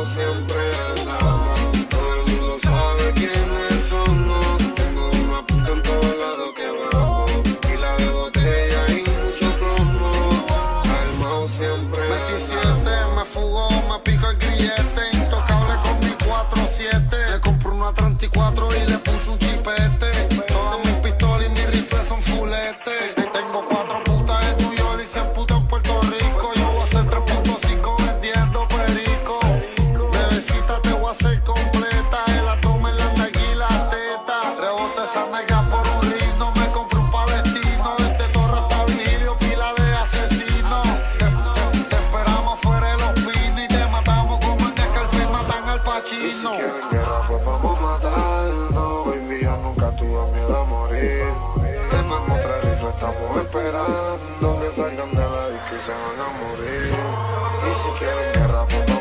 siempre andamos. Todo el mundo sabe quiénes somos. Tengo una punta en todos lados que vamos. Pila de botella y mucho plomo. Calmao siempre 27, me fugó, me pico el grillete. Intocable con mi 4-7. Le compro una 34 y le puse un chipete. Todas mis pistolas y mis rifles son fulete. Tengo 4 putas en New York y 100 putas en Puerto Rico. Yo voy a hacer 3.5 vendiendo perico. Bebecita te voy a hacer completa. El abdomen, la nalga y la teta. Rebote esa nalga por un ritmo. Me compré un palestino. Desde Torre hasta Virgilio, pila de asesinos. Te esperamos fuera de los pinos y te matamos como en Scarface matan al Pacino. y si quieren guerra, pues vamos a matarnos. Baby, yo nunca tuve miedo a morir. Tenemos 3 rifles, estamos esperando que salgan de la disco y se van a morir. Y si quieren guerra, pues